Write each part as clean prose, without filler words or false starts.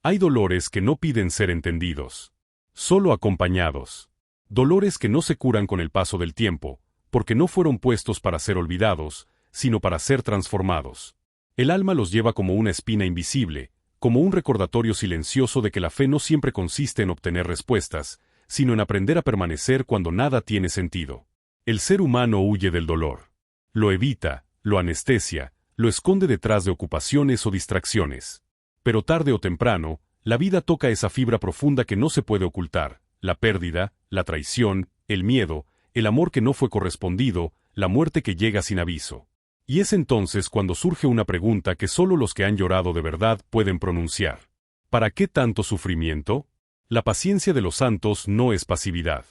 Hay dolores que no piden ser entendidos, solo acompañados. Dolores que no se curan con el paso del tiempo, porque no fueron puestos para ser olvidados, sino para ser transformados. El alma los lleva como una espina invisible, como un recordatorio silencioso de que la fe no siempre consiste en obtener respuestas, sino en aprender a permanecer cuando nada tiene sentido. El ser humano huye del dolor. Lo evita, lo anestesia, lo esconde detrás de ocupaciones o distracciones. Pero tarde o temprano, la vida toca esa fibra profunda que no se puede ocultar, la pérdida, la traición, el miedo, el amor que no fue correspondido, la muerte que llega sin aviso. Y es entonces cuando surge una pregunta que solo los que han llorado de verdad pueden pronunciar. ¿Para qué tanto sufrimiento? La paciencia de los santos no es pasividad.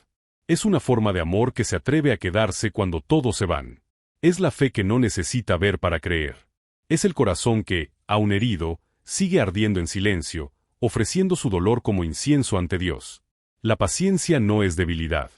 Es una forma de amor que se atreve a quedarse cuando todos se van. Es la fe que no necesita ver para creer. Es el corazón que, aun herido, sigue ardiendo en silencio, ofreciendo su dolor como incienso ante Dios. La paciencia no es debilidad.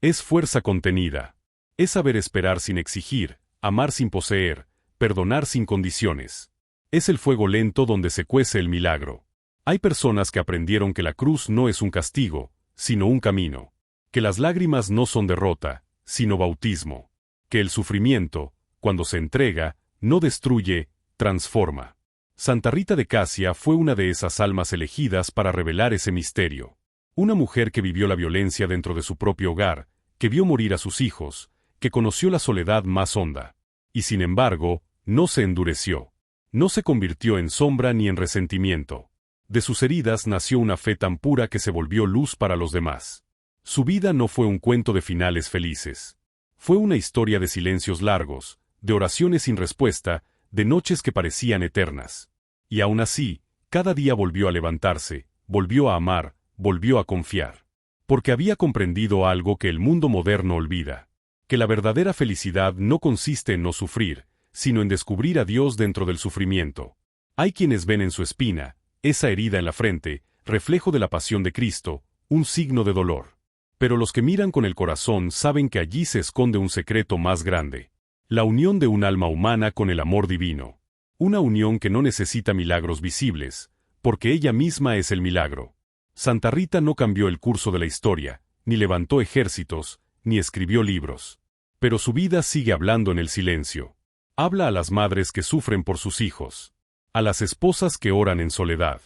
Es fuerza contenida. Es saber esperar sin exigir, amar sin poseer, perdonar sin condiciones. Es el fuego lento donde se cuece el milagro. Hay personas que aprendieron que la cruz no es un castigo, sino un camino. Que las lágrimas no son derrota, sino bautismo. Que el sufrimiento, cuando se entrega, no destruye, transforma. Santa Rita de Casia fue una de esas almas elegidas para revelar ese misterio. Una mujer que vivió la violencia dentro de su propio hogar, que vio morir a sus hijos, que conoció la soledad más honda. Y sin embargo, no se endureció. No se convirtió en sombra ni en resentimiento. De sus heridas nació una fe tan pura que se volvió luz para los demás. Su vida no fue un cuento de finales felices. Fue una historia de silencios largos, de oraciones sin respuesta, de noches que parecían eternas. Y aún así, cada día volvió a levantarse, volvió a amar, volvió a confiar. Porque había comprendido algo que el mundo moderno olvida. Que la verdadera felicidad no consiste en no sufrir, sino en descubrir a Dios dentro del sufrimiento. Hay quienes ven en su espina, esa herida en la frente, reflejo de la pasión de Cristo, un signo de dolor. Pero los que miran con el corazón saben que allí se esconde un secreto más grande. La unión de un alma humana con el amor divino. Una unión que no necesita milagros visibles, porque ella misma es el milagro. Santa Rita no cambió el curso de la historia, ni levantó ejércitos, ni escribió libros. Pero su vida sigue hablando en el silencio. Habla a las madres que sufren por sus hijos. A las esposas que oran en soledad.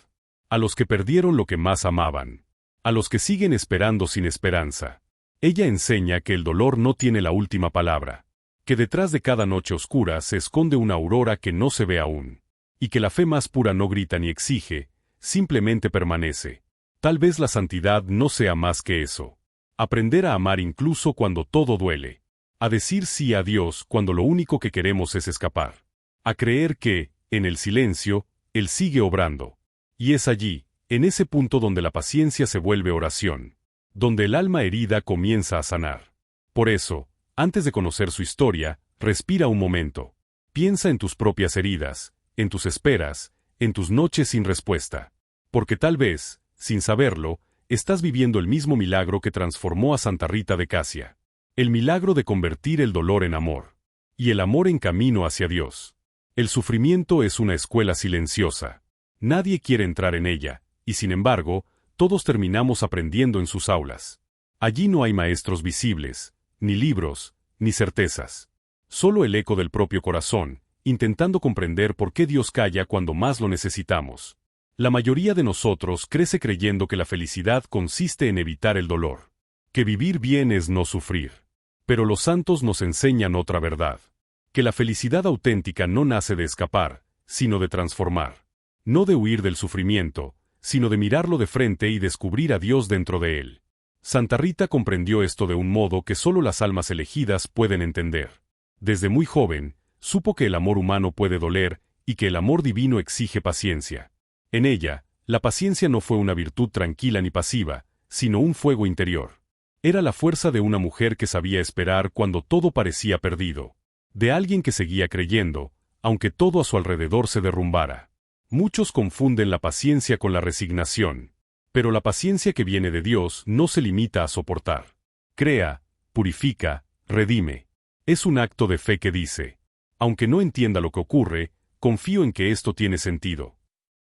A los que perdieron lo que más amaban. A los que siguen esperando sin esperanza. Ella enseña que el dolor no tiene la última palabra. Que detrás de cada noche oscura se esconde una aurora que no se ve aún. Y que la fe más pura no grita ni exige, simplemente permanece. Tal vez la santidad no sea más que eso. Aprender a amar incluso cuando todo duele. A decir sí a Dios cuando lo único que queremos es escapar. A creer que, en el silencio, Él sigue obrando. Y es allí, en ese punto donde la paciencia se vuelve oración. Donde el alma herida comienza a sanar. Por eso, antes de conocer su historia, respira un momento. Piensa en tus propias heridas, en tus esperas, en tus noches sin respuesta. Porque tal vez, sin saberlo, estás viviendo el mismo milagro que transformó a Santa Rita de Casia. El milagro de convertir el dolor en amor. Y el amor en camino hacia Dios. El sufrimiento es una escuela silenciosa. Nadie quiere entrar en ella, y sin embargo, todos terminamos aprendiendo en sus aulas. Allí no hay maestros visibles, ni libros, ni certezas. Solo el eco del propio corazón, intentando comprender por qué Dios calla cuando más lo necesitamos. La mayoría de nosotros crece creyendo que la felicidad consiste en evitar el dolor. Que vivir bien es no sufrir. Pero los santos nos enseñan otra verdad. Que la felicidad auténtica no nace de escapar, sino de transformar. No de huir del sufrimiento, sino de mirarlo de frente y descubrir a Dios dentro de él. Santa Rita comprendió esto de un modo que solo las almas elegidas pueden entender. Desde muy joven, supo que el amor humano puede doler y que el amor divino exige paciencia. En ella, la paciencia no fue una virtud tranquila ni pasiva, sino un fuego interior. Era la fuerza de una mujer que sabía esperar cuando todo parecía perdido. De alguien que seguía creyendo, aunque todo a su alrededor se derrumbara. Muchos confunden la paciencia con la resignación. Pero la paciencia que viene de Dios no se limita a soportar. Crea, purifica, redime. Es un acto de fe que dice, aunque no entienda lo que ocurre, confío en que esto tiene sentido.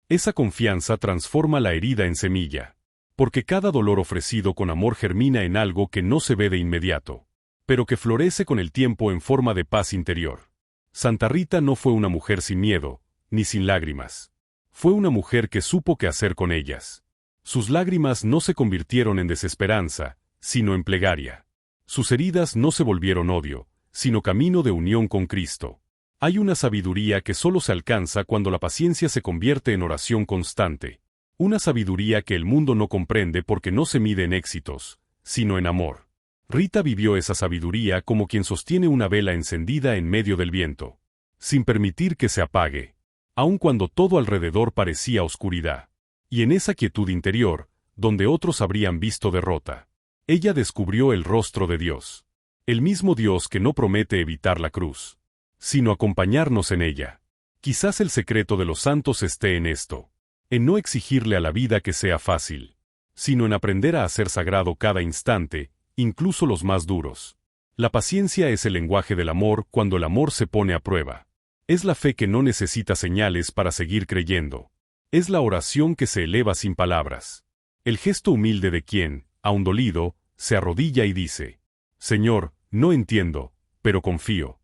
Esa confianza transforma la herida en semilla. Porque cada dolor ofrecido con amor germina en algo que no se ve de inmediato, pero que florece con el tiempo en forma de paz interior. Santa Rita no fue una mujer sin miedo, ni sin lágrimas. Fue una mujer que supo qué hacer con ellas. Sus lágrimas no se convirtieron en desesperanza, sino en plegaria. Sus heridas no se volvieron odio, sino camino de unión con Cristo. Hay una sabiduría que solo se alcanza cuando la paciencia se convierte en oración constante. Una sabiduría que el mundo no comprende porque no se mide en éxitos, sino en amor. Rita vivió esa sabiduría como quien sostiene una vela encendida en medio del viento, sin permitir que se apague, aun cuando todo alrededor parecía oscuridad. Y en esa quietud interior, donde otros habrían visto derrota, ella descubrió el rostro de Dios. El mismo Dios que no promete evitar la cruz, sino acompañarnos en ella. Quizás el secreto de los santos esté en esto, en no exigirle a la vida que sea fácil, sino en aprender a hacer sagrado cada instante, incluso los más duros. La paciencia es el lenguaje del amor cuando el amor se pone a prueba. Es la fe que no necesita señales para seguir creyendo. Es la oración que se eleva sin palabras. El gesto humilde de quien, aun dolido, se arrodilla y dice: Señor, no entiendo, pero confío.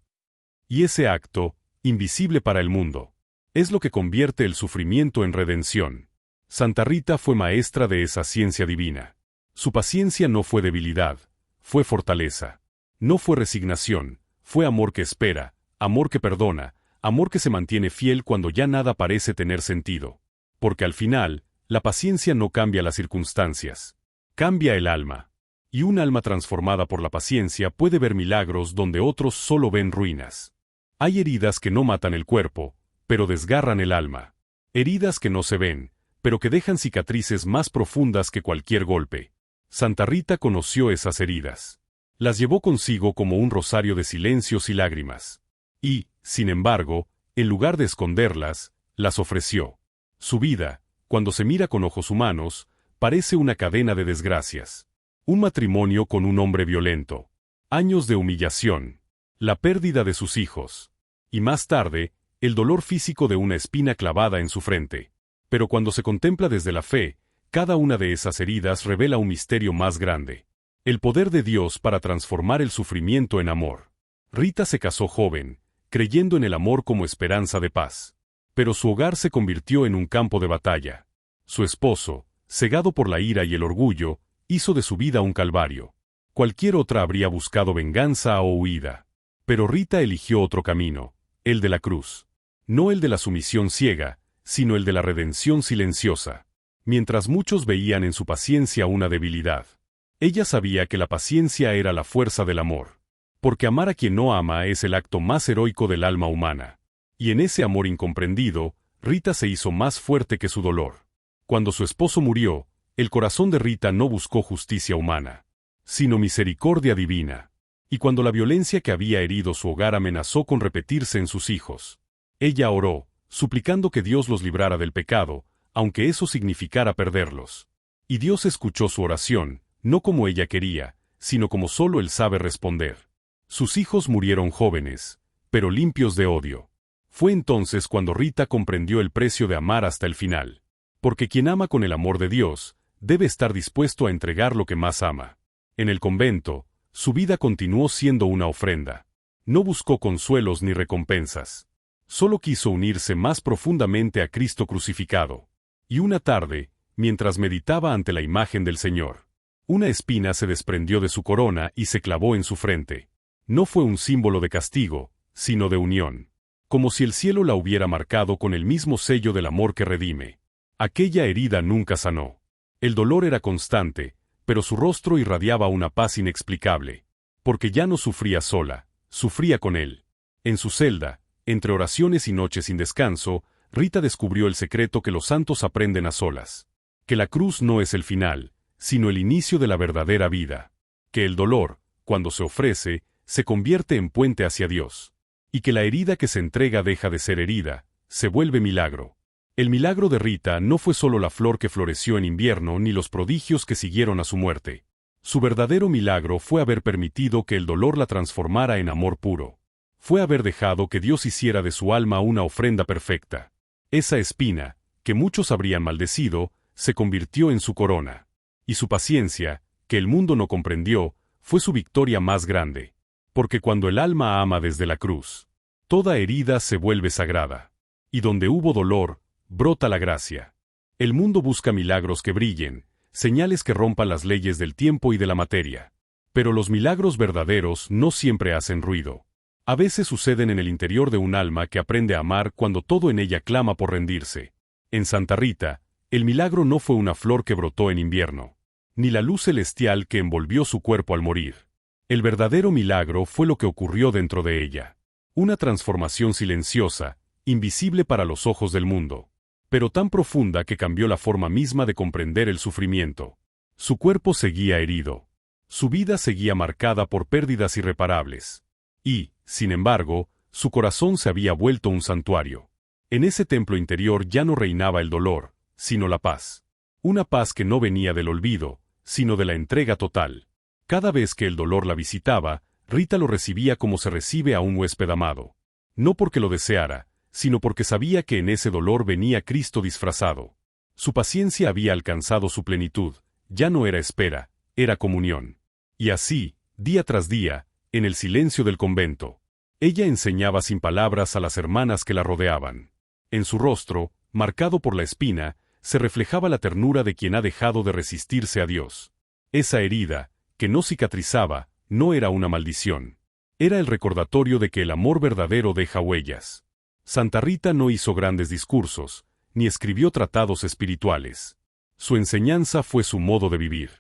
Y ese acto, invisible para el mundo, es lo que convierte el sufrimiento en redención. Santa Rita fue maestra de esa ciencia divina. Su paciencia no fue debilidad, fue fortaleza. No fue resignación, fue amor que espera, amor que perdona, amor que se mantiene fiel cuando ya nada parece tener sentido. Porque al final, la paciencia no cambia las circunstancias, cambia el alma. Y un alma transformada por la paciencia puede ver milagros donde otros solo ven ruinas. Hay heridas que no matan el cuerpo, pero desgarran el alma. Heridas que no se ven, pero que dejan cicatrices más profundas que cualquier golpe. Santa Rita conoció esas heridas. Las llevó consigo como un rosario de silencios y lágrimas. Y, sin embargo, en lugar de esconderlas, las ofreció. Su vida, cuando se mira con ojos humanos, parece una cadena de desgracias. Un matrimonio con un hombre violento. Años de humillación. La pérdida de sus hijos. Y más tarde, el dolor físico de una espina clavada en su frente. Pero cuando se contempla desde la fe, cada una de esas heridas revela un misterio más grande. El poder de Dios para transformar el sufrimiento en amor. Rita se casó joven, creyendo en el amor como esperanza de paz. Pero su hogar se convirtió en un campo de batalla. Su esposo, cegado por la ira y el orgullo, hizo de su vida un calvario. Cualquier otra habría buscado venganza o huida. Pero Rita eligió otro camino, el de la cruz. No el de la sumisión ciega, sino el de la redención silenciosa. Mientras muchos veían en su paciencia una debilidad, ella sabía que la paciencia era la fuerza del amor. Porque amar a quien no ama es el acto más heroico del alma humana. Y en ese amor incomprendido, Rita se hizo más fuerte que su dolor. Cuando su esposo murió, el corazón de Rita no buscó justicia humana, sino misericordia divina. Y cuando la violencia que había herido su hogar amenazó con repetirse en sus hijos, ella oró, suplicando que Dios los librara del pecado, aunque eso significara perderlos. Y Dios escuchó su oración, no como ella quería, sino como solo Él sabe responder. Sus hijos murieron jóvenes, pero limpios de odio. Fue entonces cuando Rita comprendió el precio de amar hasta el final. Porque quien ama con el amor de Dios, debe estar dispuesto a entregar lo que más ama. En el convento, su vida continuó siendo una ofrenda. No buscó consuelos ni recompensas. Solo quiso unirse más profundamente a Cristo crucificado. Y una tarde, mientras meditaba ante la imagen del Señor, una espina se desprendió de su corona y se clavó en su frente. No fue un símbolo de castigo, sino de unión. Como si el cielo la hubiera marcado con el mismo sello del amor que redime. Aquella herida nunca sanó. El dolor era constante, pero su rostro irradiaba una paz inexplicable. Porque ya no sufría sola, sufría con él. En su celda, entre oraciones y noches sin descanso, Rita descubrió el secreto que los santos aprenden a solas. Que la cruz no es el final, sino el inicio de la verdadera vida. Que el dolor, cuando se ofrece, se convierte en puente hacia Dios. Y que la herida que se entrega deja de ser herida, se vuelve milagro. El milagro de Rita no fue solo la flor que floreció en invierno ni los prodigios que siguieron a su muerte. Su verdadero milagro fue haber permitido que el dolor la transformara en amor puro. Fue haber dejado que Dios hiciera de su alma una ofrenda perfecta. Esa espina, que muchos habrían maldecido, se convirtió en su corona. Y su paciencia, que el mundo no comprendió, fue su victoria más grande. Porque cuando el alma ama desde la cruz, toda herida se vuelve sagrada. Y donde hubo dolor, brota la gracia. El mundo busca milagros que brillen, señales que rompan las leyes del tiempo y de la materia. Pero los milagros verdaderos no siempre hacen ruido. A veces suceden en el interior de un alma que aprende a amar cuando todo en ella clama por rendirse. En Santa Rita, el milagro no fue una flor que brotó en invierno, ni la luz celestial que envolvió su cuerpo al morir. El verdadero milagro fue lo que ocurrió dentro de ella. Una transformación silenciosa, invisible para los ojos del mundo, pero tan profunda que cambió la forma misma de comprender el sufrimiento. Su cuerpo seguía herido. Su vida seguía marcada por pérdidas irreparables. Y, sin embargo, su corazón se había vuelto un santuario. En ese templo interior ya no reinaba el dolor, sino la paz. Una paz que no venía del olvido, sino de la entrega total. Cada vez que el dolor la visitaba, Rita lo recibía como se recibe a un huésped amado. No porque lo deseara, sino porque sabía que en ese dolor venía Cristo disfrazado. Su paciencia había alcanzado su plenitud, ya no era espera, era comunión. Y así, día tras día, en el silencio del convento, ella enseñaba sin palabras a las hermanas que la rodeaban. En su rostro, marcado por la espina, se reflejaba la ternura de quien ha dejado de resistirse a Dios. Esa herida, que no cicatrizaba, no era una maldición. Era el recordatorio de que el amor verdadero deja huellas. Santa Rita no hizo grandes discursos, ni escribió tratados espirituales. Su enseñanza fue su modo de vivir.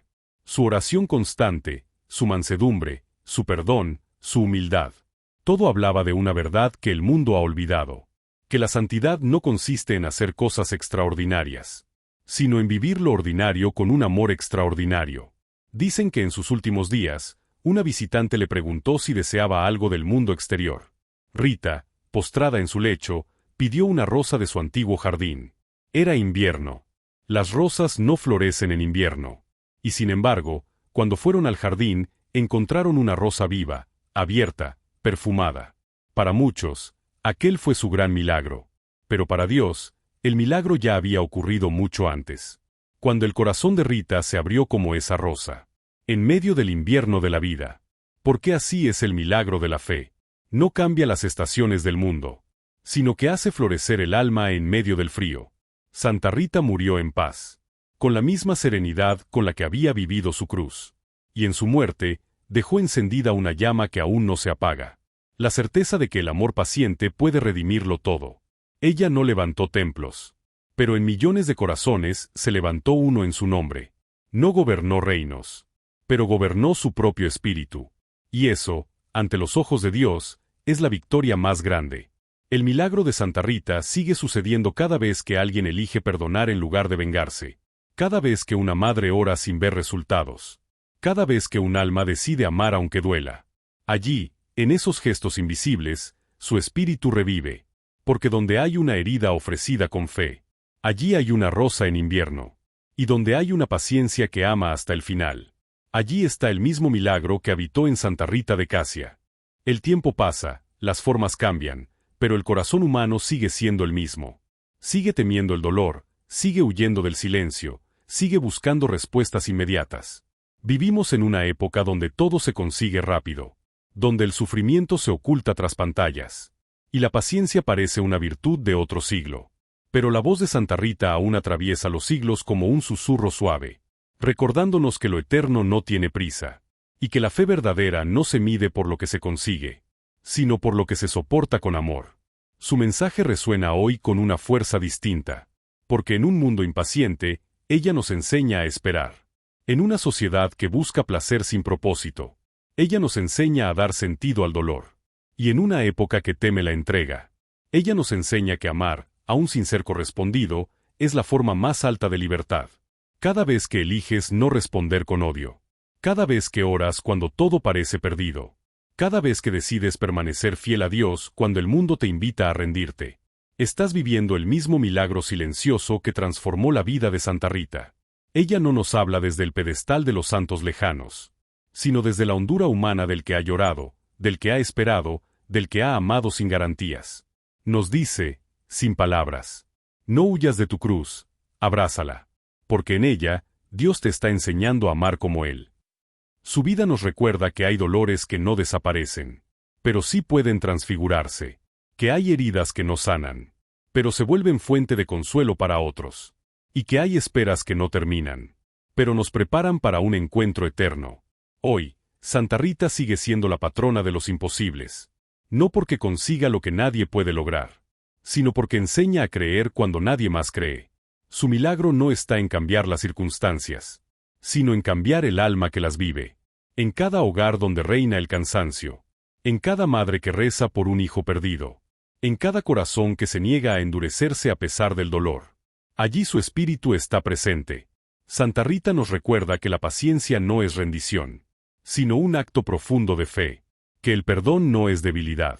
Su oración constante, su mansedumbre, su perdón, su humildad. Todo hablaba de una verdad que el mundo ha olvidado. Que la santidad no consiste en hacer cosas extraordinarias, sino en vivir lo ordinario con un amor extraordinario. Dicen que en sus últimos días, una visitante le preguntó si deseaba algo del mundo exterior. Rita, postrada en su lecho, pidió una rosa de su antiguo jardín. Era invierno. Las rosas no florecen en invierno. Y sin embargo, cuando fueron al jardín, encontraron una rosa viva, abierta, perfumada. Para muchos, aquel fue su gran milagro. Pero para Dios, el milagro ya había ocurrido mucho antes. Cuando el corazón de Rita se abrió como esa rosa. En medio del invierno de la vida. Porque así es el milagro de la fe. No cambia las estaciones del mundo, sino que hace florecer el alma en medio del frío. Santa Rita murió en paz, con la misma serenidad con la que había vivido su cruz. Y en su muerte, dejó encendida una llama que aún no se apaga. La certeza de que el amor paciente puede redimirlo todo. Ella no levantó templos, pero en millones de corazones se levantó uno en su nombre. No gobernó reinos, pero gobernó su propio espíritu. Y eso, ante los ojos de Dios, es la victoria más grande. El milagro de Santa Rita sigue sucediendo cada vez que alguien elige perdonar en lugar de vengarse. Cada vez que una madre ora sin ver resultados. Cada vez que un alma decide amar aunque duela. Allí, en esos gestos invisibles, su espíritu revive. Porque donde hay una herida ofrecida con fe, allí hay una rosa en invierno. Y donde hay una paciencia que ama hasta el final, allí está el mismo milagro que habitó en Santa Rita de Casia. El tiempo pasa, las formas cambian, pero el corazón humano sigue siendo el mismo. Sigue temiendo el dolor, sigue huyendo del silencio, sigue buscando respuestas inmediatas. Vivimos en una época donde todo se consigue rápido, donde el sufrimiento se oculta tras pantallas, y la paciencia parece una virtud de otro siglo. Pero la voz de Santa Rita aún atraviesa los siglos como un susurro suave, recordándonos que lo eterno no tiene prisa, y que la fe verdadera no se mide por lo que se consigue, sino por lo que se soporta con amor. Su mensaje resuena hoy con una fuerza distinta, porque en un mundo impaciente, ella nos enseña a esperar. En una sociedad que busca placer sin propósito, ella nos enseña a dar sentido al dolor. Y en una época que teme la entrega, ella nos enseña que amar, aun sin ser correspondido, es la forma más alta de libertad. Cada vez que eliges no responder con odio. Cada vez que oras cuando todo parece perdido. Cada vez que decides permanecer fiel a Dios cuando el mundo te invita a rendirte. Estás viviendo el mismo milagro silencioso que transformó la vida de Santa Rita. Ella no nos habla desde el pedestal de los santos lejanos, sino desde la hondura humana del que ha llorado, del que ha esperado, del que ha amado sin garantías. Nos dice, sin palabras, No huyas de tu cruz, abrázala. Porque en ella, Dios te está enseñando a amar como Él. Su vida nos recuerda que hay dolores que no desaparecen, pero sí pueden transfigurarse, que hay heridas que no sanan, pero se vuelven fuente de consuelo para otros, y que hay esperas que no terminan, pero nos preparan para un encuentro eterno. Hoy, Santa Rita sigue siendo la patrona de los imposibles, no porque consiga lo que nadie puede lograr, sino porque enseña a creer cuando nadie más cree. Su milagro no está en cambiar las circunstancias, sino en cambiar el alma que las vive. En cada hogar donde reina el cansancio, en cada madre que reza por un hijo perdido, en cada corazón que se niega a endurecerse a pesar del dolor. Allí su espíritu está presente. Santa Rita nos recuerda que la paciencia no es rendición, sino un acto profundo de fe, que el perdón no es debilidad,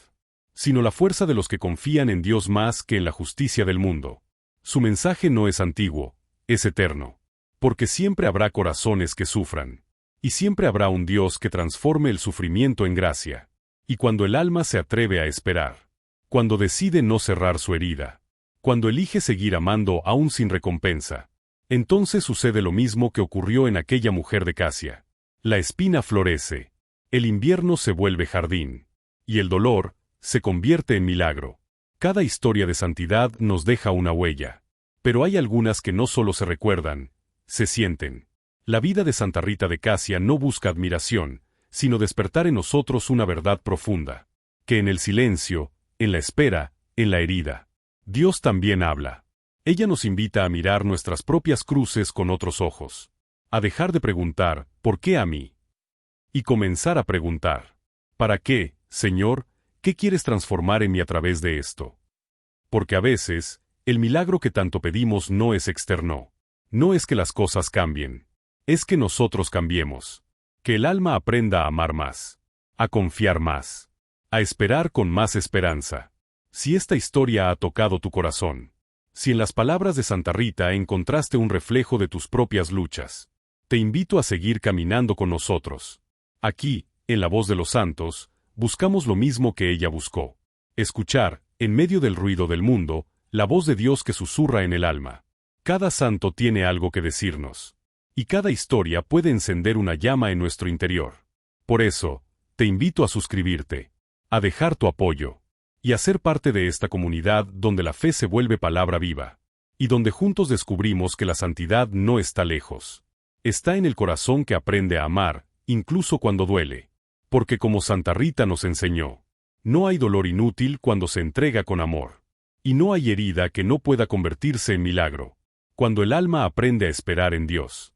sino la fuerza de los que confían en Dios más que en la justicia del mundo. Su mensaje no es antiguo, es eterno, porque siempre habrá corazones que sufran, y siempre habrá un Dios que transforme el sufrimiento en gracia. Y cuando el alma se atreve a esperar, cuando decide no cerrar su herida, cuando elige seguir amando aún sin recompensa, entonces sucede lo mismo que ocurrió en aquella mujer de Casia. La espina florece, el invierno se vuelve jardín, y el dolor se convierte en milagro. Cada historia de santidad nos deja una huella, pero hay algunas que no solo se recuerdan, se sienten. La vida de Santa Rita de Casia no busca admiración, sino despertar en nosotros una verdad profunda, que en el silencio, en la espera, en la herida, Dios también habla. Ella nos invita a mirar nuestras propias cruces con otros ojos, a dejar de preguntar, ¿por qué a mí? Y comenzar a preguntar, ¿para qué, Señor? ¿Qué quieres transformar en mí a través de esto? Porque a veces, el milagro que tanto pedimos no es externo. No es que las cosas cambien. Es que nosotros cambiemos. Que el alma aprenda a amar más. A confiar más. A esperar con más esperanza. Si esta historia ha tocado tu corazón. Si en las palabras de Santa Rita encontraste un reflejo de tus propias luchas. Te invito a seguir caminando con nosotros. Aquí, en la voz de los santos, buscamos lo mismo que ella buscó. Escuchar, en medio del ruido del mundo, la voz de Dios que susurra en el alma. Cada santo tiene algo que decirnos. Y cada historia puede encender una llama en nuestro interior. Por eso, te invito a suscribirte, a dejar tu apoyo, y a ser parte de esta comunidad donde la fe se vuelve palabra viva, y donde juntos descubrimos que la santidad no está lejos. Está en el corazón que aprende a amar, incluso cuando duele. Porque como Santa Rita nos enseñó, no hay dolor inútil cuando se entrega con amor. Y no hay herida que no pueda convertirse en milagro, cuando el alma aprende a esperar en Dios.